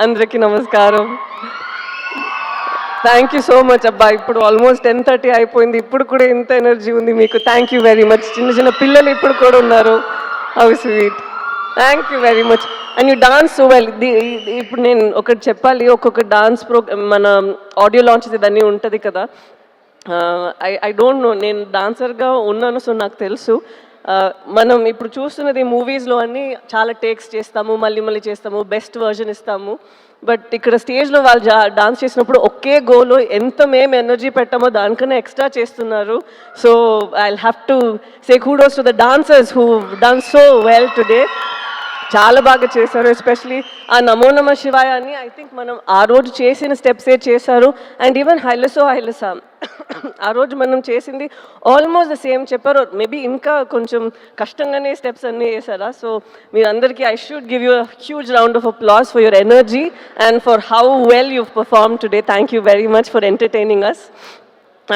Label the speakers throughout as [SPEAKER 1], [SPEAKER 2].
[SPEAKER 1] అందరికీ నమస్కారం. Thank you so much అబ్బా. ఇప్పుడు ఆల్మోస్ట్ 10:30 అయిపోయింది. ఇప్పుడు కూడా ఇంత ఎనర్జీ ఉంది మీకు. Thank you very much. చిన్న చిన్న పిల్లలు ఇప్పుడు కూడా ఉన్నారు. How sweet. Thank you very much. And you dance so well. ఇప్పుడు నేను ఒకటి చెప్పాలి, ఒక్కొక్క డాన్స్ మన ఆడియో లాంచ్ ఇదన్నీ ఉంటుంది కదా. ఐ డోంట్ నో, నేను డాన్సర్గా ఉన్నాను, సో నాకు తెలుసు. మనం ఇప్పుడు చూస్తున్నది మూవీస్లో అన్నీ చాలా టేక్స్ చేస్తాము, మళ్ళీ మళ్ళీ చేస్తాము, బెస్ట్ వర్జన్ ఇస్తాము. బట్ ఇక్కడ స్టేజ్లో వాళ్ళు డాన్స్ చేసినప్పుడు ఒకే గోలో ఎంత మేము ఎనర్జీ పెట్టామో దానికన్నా ఎక్స్ట్రా చేస్తున్నారు. So I have to say kudos to the dancers who done so well today. చాలా బాగా చేశారు. ఎస్పెషలీ ఆ నమో నమ శివాయ అని ఐ థింక్ మనం ఆ రోజు చేసిన స్టెప్సే చేశారు. అండ్ ఈవెన్ హైలసా ఆ రోజు మనం చేసింది ఆల్మోస్ట్ ద సేమ్ చెప్పారు. మేబీ ఇంకా కొంచెం కష్టంగానే స్టెప్స్ అన్నీ వేసారా. సో మీరందరికీ I should give you huge round of applause for your energy and for how well you perform today. Thank you very much for entertaining us.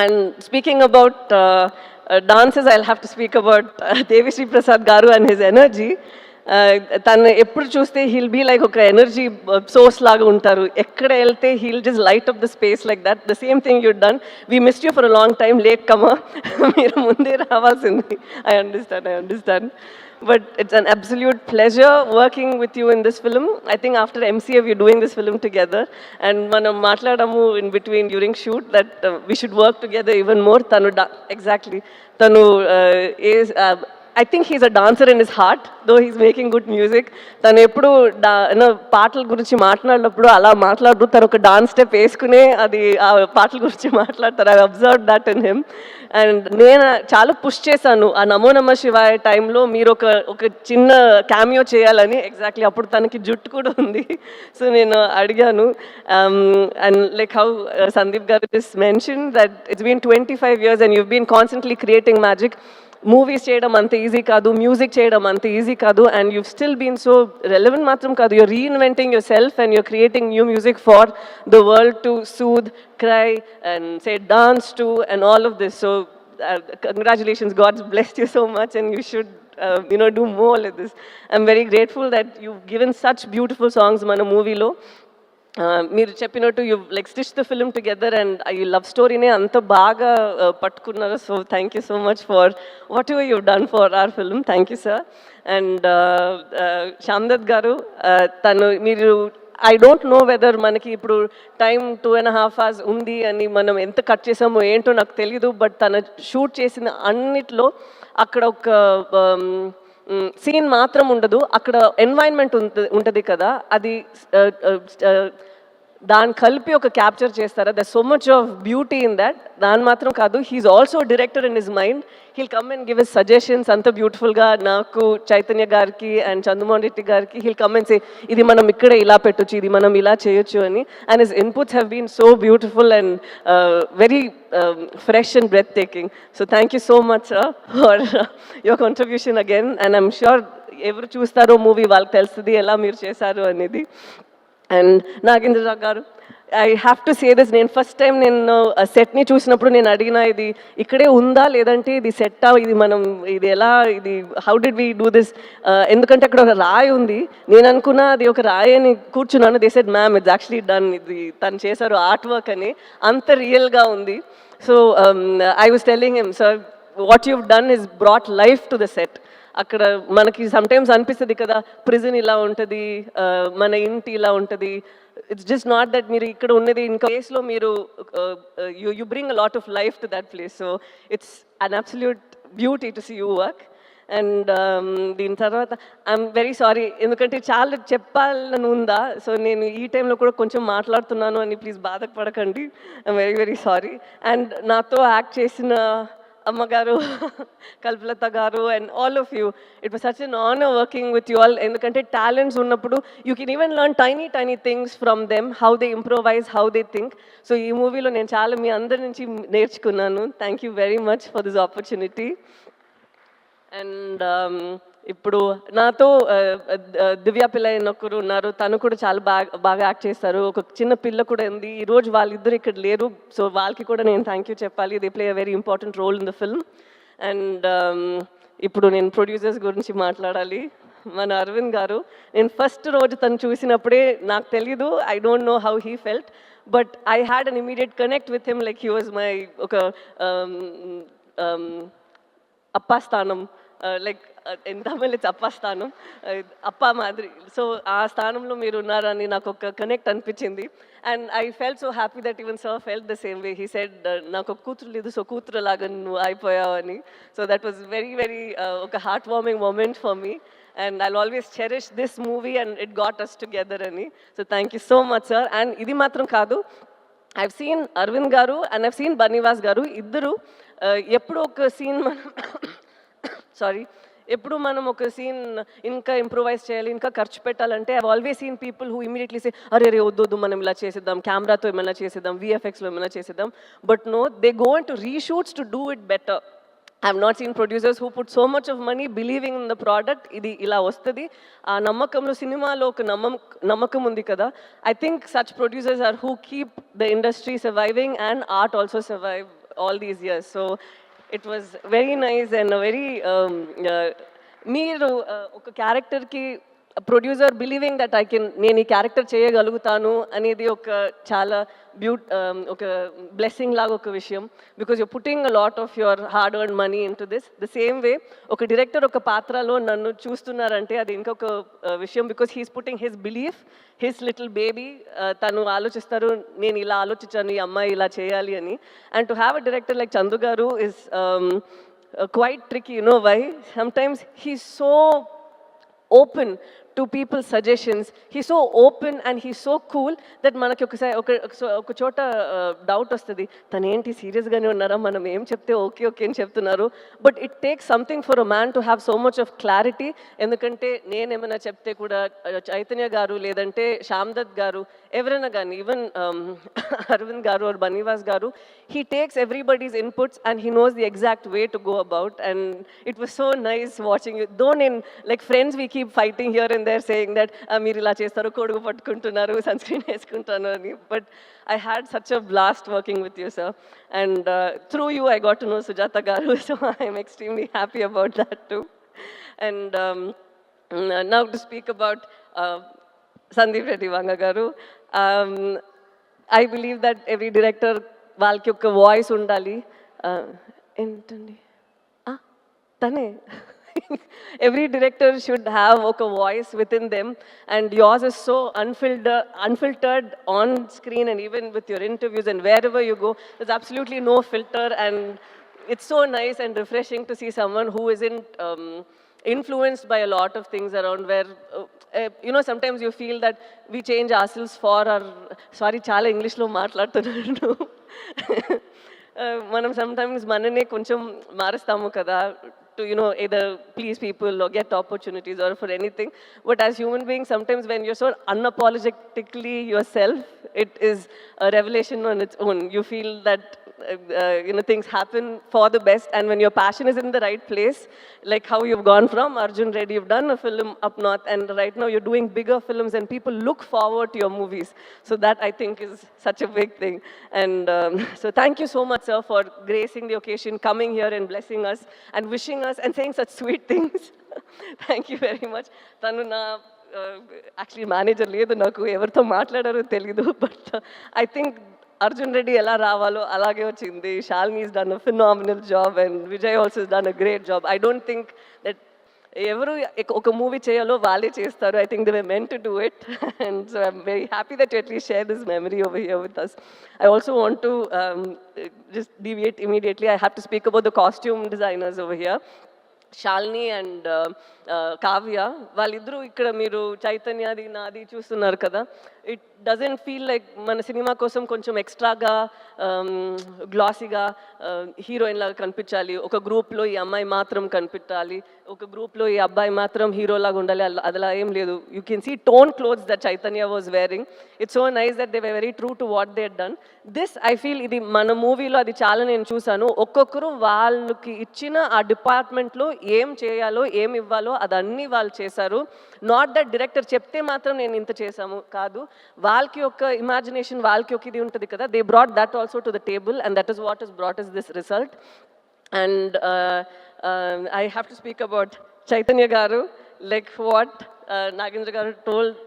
[SPEAKER 1] And speaking about dances, I'll have to speak about Devi Prasad Garu and his energy. తను ఎప్పుడు చూస్తే he'll be like ఒక energy source లాగా ఉంటారు. ఎక్కడ వెళ్తే he'll just light up the space like that. The same thing you done. We missed you for a long time. Late comer, మీరు ముందే రావాల్సింది. I understand. But it's an absolute pleasure working with you in this film. I think after MCA we're doing this film together, and మనం మాట్లాడాము in between during shoot that we should work together even more. తను exactly తను is I think he's a dancer in his heart, though he's making good music. తను ఎప్పుడు పాటల గురించి మాట్లాడినప్పుడు అలా మాట్లాడుతూ తను ఒక డాన్స్ స్టెప్ వేసుకునే అది ఆ పాటల గురించి మాట్లాడతారు. I observe that in him. And నేను చాలా పుష్ చేశాను ఆ నమో నమ శివాయ టైంలో మీరు ఒక చిన్న క్యామియో చేయాలని. ఎగ్జాక్ట్లీ అప్పుడు తనకి జుట్టు కూడా ఉంది. సో నేను అడిగాను. అండ్ లైక్ హౌ సందీప్ గారు this mention that it's been 25 years and you've been constantly creating magic. Movies చేయడం అంత ఈజీ కాదు, మ్యూజిక్ చేయడం అంత ఈజీ కాదు. And you still been so relevant మాత్రం కాదు, you're reinventing yourself and you're creating new music for the world to soothe, cry and say dance to and all of this. So congratulations, God's blessed you so much and you should do more like this. I'm very grateful that you've given such beautiful songs మన మూవీలో. మీరు చెప్పినట్టు you like stitch the film together and ఈ love స్టోరీనే అంత బాగా పట్టుకున్నారు. So thank you so much for whatever you done for our film. Thank you sir. And Shamdat గారు, మీరు ఐ డోంట్ నో వెదర్ మనకి ఇప్పుడు టైం 2.5 hours ఉంది అని మనం ఎంత కట్ చేసామో ఏంటో నాకు తెలీదు. బట్ తను షూట్ చేసిన అన్నిట్లో అక్కడ ఒక సీన్ మాత్రం ఉండదు, అక్కడ ఎన్వైరన్మెంట్ ఉంటుంది కదా, అది దాన్ని కలిపి ఒక క్యాప్చర్ చేస్తారా. There so much of beauty in that. దాని మాత్రం కాదు, he's also director in his mind. He'll come and give his suggestions అంత బ్యూటిఫుల్గా. నాకు చైతన్య గారికి అండ్ చంద్రమోహన్ రెడ్డి గారికి హీల్ కమ్ అండ్ సే ఇది మనం ఇక్కడే ఇలా పెట్టొచ్చు, ఇది మనం ఇలా చేయొచ్చు అని. And his inputs have been so beautiful and very fresh and breathtaking. So thank you so much sir for your contribution again, and I'm sure ఎవరు చూస్తారో మూవీ వాళ్ళకి తెలుస్తుంది ఎలా మీరు చేశారు అనేది. అండ్ నాగేంద్ర గారు, I have to say this. నేను ఫస్ట్ టైం నేను సెట్ని చూసినప్పుడు నేను అడిగిన ఇది ఇక్కడే ఉందా లేదంటే ఇది సెట్టా, ఇది మనం ఇది ఎలా, ఇది how did we do this, ఎందుకంటే అక్కడ ఒక రాయి ఉంది. నేను అనుకున్నా అది ఒక రాయి అని కూర్చున్నాను. They said ma'am it's actually done, ఇది తను చేశారు ఆర్ట్ వర్క్ అని. అంత రియల్గా ఉంది. So I was telling him, sir what you've done is brought life to the set. అక్కడ మనకి సమ్టైమ్స్ అనిపిస్తుంది కదా ప్రిజన్ ఇలా ఉంటుంది, మన ఇంటి ఇలా ఉంటుంది. It's just not that. మీరు ఇక్కడ ఉన్నది ఇంకా ప్లేస్లో మీరు you bring a lot of life to that place. So it's an absolute beauty to see you work. And దీని తర్వాత ఐఎమ్ వెరీ సారీ, ఎందుకంటే చాలా చెప్పాలని ఉందా. సో నేను ఈ టైంలో కూడా కొంచెం మాట్లాడుతున్నాను అని ప్లీజ్ బాధపడకండి. I'm very very sorry. And నాతో యాక్ట్ చేసిన అమ్మగారు, కల్పలత గారు and all of you, it was such an honour working with you all. ఎందుకంటే టాలెంట్స్ ఉన్నప్పుడు you can even learn tiny things from them, how they improvise, how they think. So ఈ మూవీలో నేను చాలా మీ అందరి నుంచి నేర్చుకున్నాను. Thank you very much for this opportunity. And ఇప్పుడు నాతో దివ్య పిల్ల ఒకరు ఉన్నారు. తను కూడా చాలా బాగా యాక్ట్ చేస్తారు. ఒక చిన్న పిల్ల కూడా ఉంది. ఈరోజు వాళ్ళిద్దరు ఇక్కడ లేరు. సో వాళ్ళకి కూడా నేను థ్యాంక్ యూ చెప్పాలి. They play a very important role in the film. And ఇప్పుడు నేను ప్రొడ్యూసర్స్ గురించి మాట్లాడాలి. మన అరవింద్ గారు. నేను ఫస్ట్ రోజు తను చూసినప్పుడే నాకు తెలీదు, I don't know how he felt, but I had an immediate connect with him, like he was my ఒక అప్పా స్థానం, లైక్ ఇన్ తమిళ్ ఇట్స్ అప్పా స్థానం, అప్పా మాదిరి. సో ఆ స్థానంలో మీరు ఉన్నారని నాకు ఒక కనెక్ట్ అనిపించింది. And I felt so happy that even sir felt the same way. He said నాకు ఒక కూతురు లేదు, సో కూతురు లాగా నువ్వు అయిపోయావని. So that was very very ఒక heartwarming moment for me. And I'll always cherish this movie and it got us together ani. So thank you so much, sir. And idi matram kaadu, I've seen Arvind garu and I've seen Banivas garu iddaru eppudu oka scene manam sorry ఎప్పుడు మనం ఒక scene ఇంకా improvise చేయాలి, ఇంకా ఖర్చు పెట్టాలంటే I always seen people who immediately say అరే రే వద్దు మనం ఇలా చేసేద్దాం, కెమెరాతో ఏమైనా చేసేద్దాం, విఎఫ్ఎక్స్లో ఏమైనా చేసేద్దాం. But no, they go in to reshoots to do it better. I have not seen producers who put so much of money believing in the product. ఇది ఇలా వస్తుంది, ఆ నమ్మకంలో సినిమాలో ఒక నమ్మకం ఉంది కదా. I think such producers are who keep the industry surviving and art also survive all these years. So it was very nice and a very మీరు ఒక క్యారెక్టర్కి ప్రొడ్యూసర్ బిలీవింగ్ దట్ నేను ఈ క్యారెక్టర్ చేయగలుగుతాను అనేది ఒక చాలా ఒక బ్లెస్సింగ్ లాగా ఒక విషయం. Because you're putting a lot of your hard earn money in to this. The same way ఒక డైరెక్టర్ ఒక పాత్రలో నన్ను చూస్తున్నారంటే అది ఇంకొక విషయం. Because he's putting his belief, his little baby. తను ఆలోచిస్తారు నేను ఇలా ఆలోచించాను, ఈ అమ్మాయి ఇలా చేయాలి అని. And to have a director like Chandu గారు is quite tricky, you know why? Sometimes he's so open to people's suggestions. He's so open and he's so cool that మనకి ఒక చోట డౌట్ వస్తుంది, తను ఏంటి సీరియస్గానే ఉన్నారా, మనం ఏం చెప్తే ఓకే ఓకే అని చెప్తున్నారు. But it takes something for a man to have so much of clarity. ఎందుకంటే నేనేమైనా చెప్తే కూడా చైతన్య గారు లేదంటే శ్యామ్ దత్ గారు ఎవరైనా కానీ, ఈవెన్ అరవింద్ గారు ఆర్ బనీవాస్ గారు, he takes everybody's inputs and he knows the exact way to go about. And it was so nice watching you. Though in like friends we keep fighting here and there saying that మీరు ఇలా చేస్తారు, కొడుకు పట్టుకుంటున్నారు, sun screen వేసుకుంటాను అని. But I had such a blast working with you, sir. And through you I got to know Sujata garu, so I am extremely happy about that too. And now to speak about Sandeep Reddy Vanga garu, I believe that every director వాళ్ళకి ఒక voice ఉండాలి. ఏంటండి తనే every director should have ఒక voice with in them. And yours is so unfiltered on screen and even with your interviews and wherever you go, there's absolutely no filter. And it's so nice and refreshing to see someone who isn't influenced by a lot of things around, where you know, sometimes you feel that we change ourselves for our, sorry చాలా ఇంగ్లీష్లో మాట్లాడుతున్నాను, మనం sometimes మననే కొంచెం మారుస్తాము కదా, to, you know, either please people or get opportunities or for anything. But as human beings, sometimes when you're so unapologetically yourself, it is a revelation on its own. You feel that you know, things happen for the best, and when your passion is in the right place, like how you've gone from Arjun Reddy, you've done a film up north, and right now you're doing bigger films and people look forward to your movies. So that I think is such a big thing. And so thank you so much, sir, for gracing the occasion, coming here and blessing us and wishing us and saying such sweet things. Thank you very much. Tanu na actually manager ledu, naku evartho maatladaro telidu, but I think Arjun Reddy ఎలా రావాలో అలాగే వచ్చింది. Shalini has done a phenomenal job and Vijay also has done a great job. I don't think that ఎవరు ఒక movie చేయాలో వాళ్ళే చేస్తారు. I think they were meant to do it. And so I'm very happy that you at least share this memory over here with us. I also want to just deviate immediately. I have to speak about the costume designers over here. Shalini and Kavya, వాళ్ళిద్దరూ ఇక్కడ మీరు చైతన్యది నాది చూస్తున్నారు కదా. It doesn't feel like మన cinema కోసం కొంచెం ఎక్స్ట్రాగా గ్లాసీగా హీరోయిన్ లాగా కనిపించాలి, ఒక గ్రూప్లో ఈ అమ్మాయి మాత్రం కనిపించాలి, ఒక గ్రూప్లో ఈ అబ్బాయి మాత్రం హీరోలాగా ఉండాలి, అదలా ఏం లేదు. You can see tone clothes that Chaitanya was wearing. It's so nice that they were very true to what they had done. This I feel ఇది మన మూవీలో అది చాలా నేను చూశాను. ఒక్కొక్కరు వాళ్ళకి ఇచ్చిన ఆ డిపార్ట్మెంట్లో ఏం చేయాలో ఏం ఇవ్వాలో అదన్నీ వాళ్ళు చేశారు. నాట్ దట్ డైరెక్టర్ చెప్తే మాత్రం నేను ఇంత చేశాము కాదు, వాళ్ళకి ఒక ఇమాజినేషన్, వాళ్ళకి ఒక ఇది ఉంటుంది కదా. They brought that also to the table and that is what is brought is this result. And I have to speak about Chaitanya గారు. లైక్ వాట్ నాగేంద్ర గారు టోల్డ్,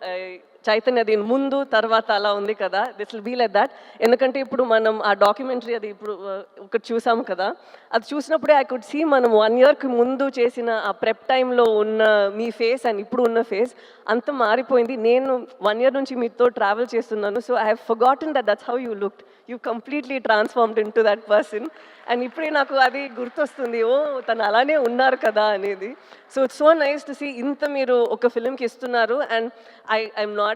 [SPEAKER 1] చైతన్య దీని ముందు తర్వాత అలా ఉంది కదా, this will be like that. ఎందుకంటే ఇప్పుడు మనం ఆ డాక్యుమెంటరీ అది ఇప్పుడు ఒకటి చూసాము కదా, అది చూసినప్పుడే ఐ కుడ్ సీ మనం 1 yearకి ముందు చేసిన ఆ ప్రెప్ టైంలో ఉన్న మీ ఫేస్ అండ్ ఇప్పుడు ఉన్న ఫేస్ అంత మారిపోయింది. నేను 1 year నుంచి మీతో ట్రావెల్ చేస్తున్నాను, so I have forgotten that's how you looked. You completely transformed in to that person. And ఇప్పుడే నాకు అది గుర్తొస్తుంది, ఓ తను అలానే ఉన్నారు కదా అనేది. So it's so nice to see ఇంత మీరు ఒక ఫిల్మ్కి ఇస్తున్నారు. And I'm not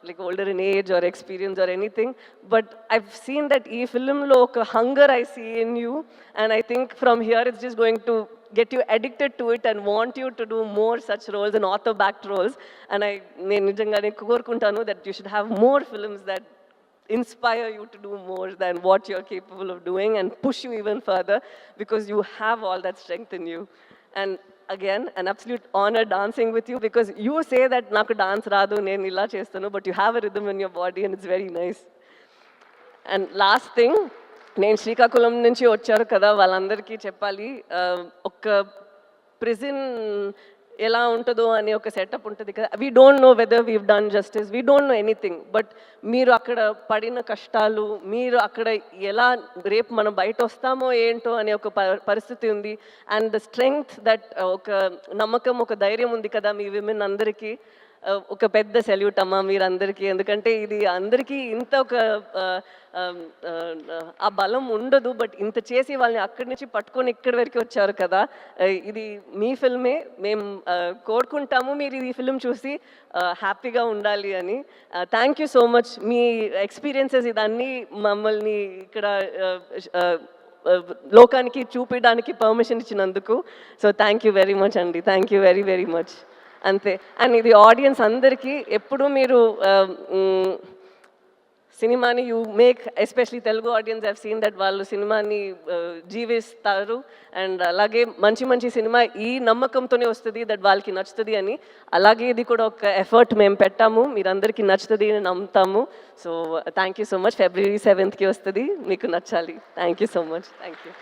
[SPEAKER 1] like older in age or experience or anything, but I've seen that ee film lo oka hunger I see in you, and I think from here it's just going to get you addicted to it and want you to do more such roles and author backed roles. And నేను నిజంగానే కోరుకుంటాను that you should have more films that inspire you to do more than what you're capable of doing and push you even further, because you have all that strength in you. And again, an absolute honor dancing with you, because you say that naku dance raadu nenu illa chestanu, but you have a rhythm in your body and it's very nice. And last thing, నేను శ్రీకాకుళం నుంచి వచ్చారు కదా, వాళ్ళందరికీ చెప్పాలి, ఒక prison ఎలా ఉంటుందో అనే ఒక సెటప్ ఉంటుంది కదా. We don't know whether weave done justice, we don't know anything, but మీరు అక్కడ పడిన కష్టాలు, మీరు అక్కడ ఎలా రేపు మనం బయట వస్తామో ఏంటో అనే ఒక పరిస్థితి ఉంది. అండ్ ద స్ట్రెంగ్త్ దట్, ఒక నమ్మకం, ఒక ధైర్యం ఉంది కదా మీ విమెన్ అందరికీ. ఒక పెద్ద సెల్యూట్ అమ్మా మీరందరికీ, ఎందుకంటే ఇది అందరికీ ఇంత ఒక ఆ బలం ఉండదు, బట్ ఇంత చేసి వాళ్ళని అక్కడి నుంచి పట్టుకొని ఇక్కడి వరకు వచ్చారు కదా. ఇది మీ ఫిల్మే, మేము కోరుకుంటాము మీరు ఈ ఫిల్మ్ చూసి హ్యాపీగా ఉండాలి అని. థ్యాంక్ యూ సో మచ్, మీ ఎక్స్పీరియన్సెస్ ఇదన్నీ మమ్మల్ని ఇక్కడ లోకానికి చూపించడానికి పర్మిషన్ ఇచ్చినందుకు. So thank you very much అండి, thank you very very much. అంతే. అండ్ ఇది ఆడియన్స్ అందరికీ ఎప్పుడు మీరు సినిమాని you make, especially Telugu audience have seen that వాళ్ళు సినిమాని జీవిస్తారు. అండ్ అలాగే మంచి మంచి సినిమా ఈ నమ్మకంతోనే వస్తుంది దట్ వాళ్ళకి నచ్చుతుంది అని. అలాగే ఇది కూడా ఒక ఎఫర్ట్ మేము పెట్టాము, మీరందరికీ నచ్చుతుంది అని నమ్ముతాము. So thank you so much. February 7th వస్తుంది, మీకు నచ్చాలి. Thank you so much. Thank you.